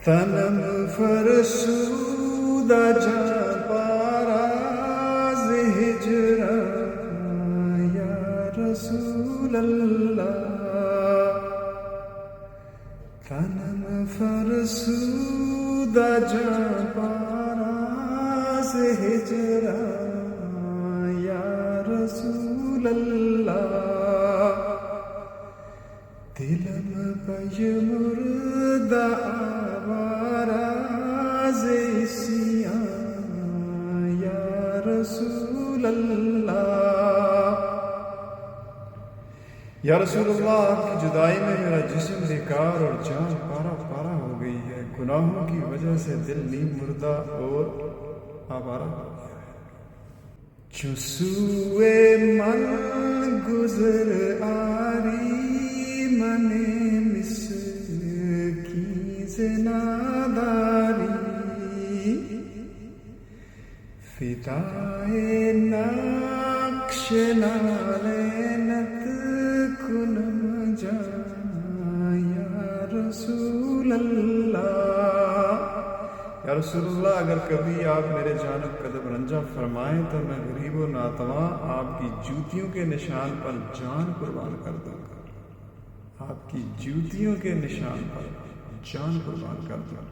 تنم فرسودا جان پاراز ہجرا یا رسول اللہ. تنم فرسودا جان پاراز ہجرا یا رسول اللہ. دلم پی مردہ آواراز اسیاں یا رسول اللہ. یا رسول اللہ، آپ کی جدائی میں میرا جسم بیکار اور جان پارا پارا ہو گئی ہے. گناہوں کی وجہ سے دل نیم مردہ اور آوارہ ہو گیا ہے. چو سوئے من گزر آری من مسکین سے ناداری. فدائے نقش نالینت کنم جان یا رسول اللہ. یا رسول اللہ، اگر کبھی آپ میرے جانب قدم رنجہ فرمائیں تو میں غریب و ناتواں آپ کی جوتیوں کے نشان پر جان قربان کر دوں گا. آپ کی جوتیوں کے نشان پر جان قربان کر دوں گا.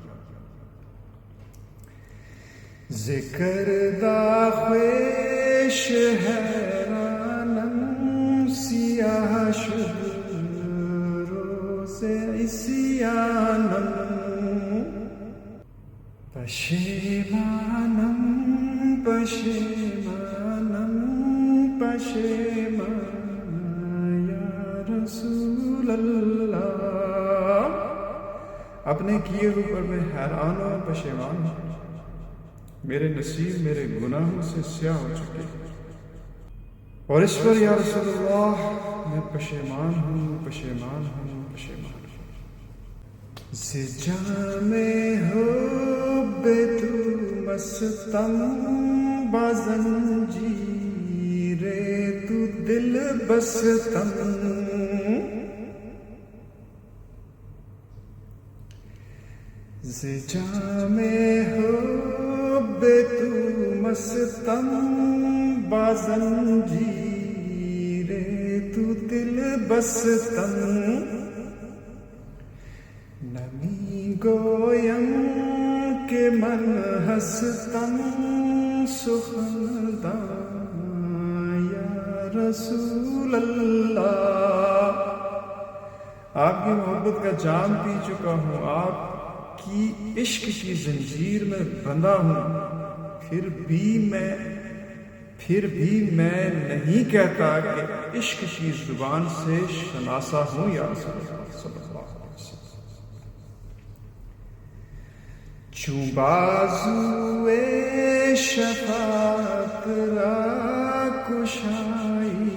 ذکر دا خویش حیرانم سیاہ شد روز عصیانم. پشیمانم پشیمانم پشیمان یا رسول اللہ. اپنے کیے ہوئے پر میں حیران و پشیمان ہوں. میرے نصیب میرے گناہوں سے سیاہ ہو چکے اور اس پر یا رسول اللہ میں پشیمان ہوں پشیمان ہوں پشیمان ہوں. جام حب تو مستم بازنجیر تو دل بستم. جام حب تو مستم بازنجیر تو دل بستم. نمی گویم کہ من ہستم سخندان یا رسول اللہ. آپ کی محبت کا جام پی چکا ہوں، آپ کی عشق کی زنجیر میں بندھا ہوں. پھر بھی میں نہیں کہتا کہ عشق کی زبان سے شناسا ہوں یا رسول اللہ صلی اللہ علیہ وسلم. چون بازوئے شفاعت را کشائی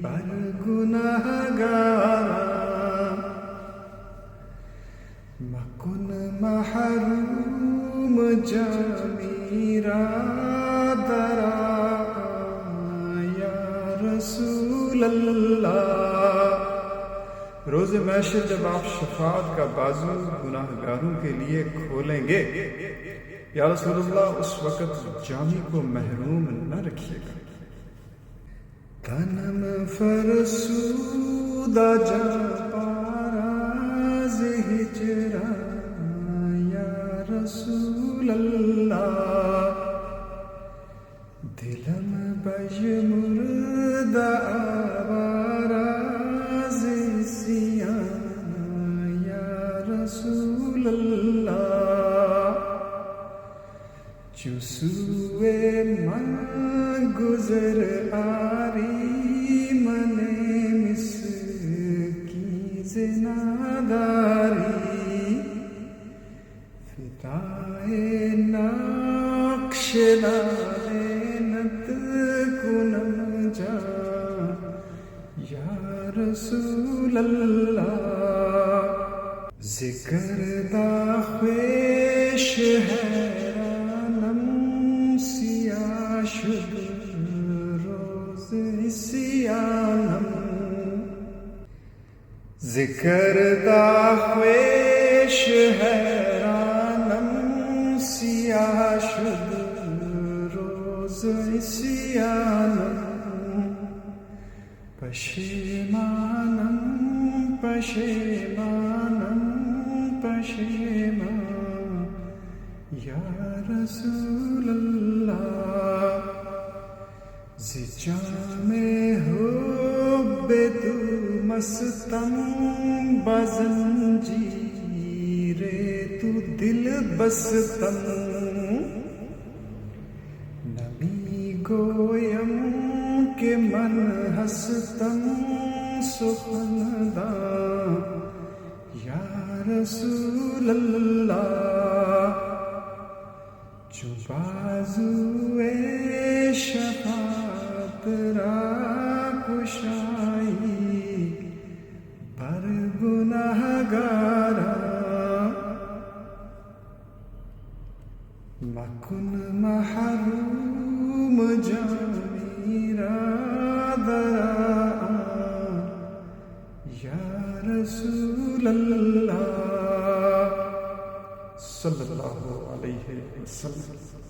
بر گناہگاران. مکن محروم جامی را درا یا رسول اللہ. روز محشر جب آپ شفاعت کا بازو گناہ گاروں کے لیے کھولیں گے یا رسول اللہ، اس وقت جامی کو محروم نہ رکھیے گا. تنم فرسودا جان پاراز ہجرا یا رسول اللہ. دلم بج مردہ آواراز اسیاں یا رسول اللہ. چو سوئے من گزر آری من مسکین سے ناداری. فدائے نقش نالینت کنم جان یا رسول اللہ. ذکر دا خویش حیرانم سیاہ شد روز عصیانم. ذکر دا خویش حیرانم سیاه شد روز عصیانم پشیمانم پشیمانم پشیمان یا رسول اللہ ز جام حب تو مستم بزنجیر تو دل بستم نمی گویم کہ من ہستم سخنداں یا رسول اللہ جو بازوئے شفاعت را کشائی بر گناہگاراں مکن محروم جامی را دراں یا رسول اللہ صلی اللہ علیہ وسلم.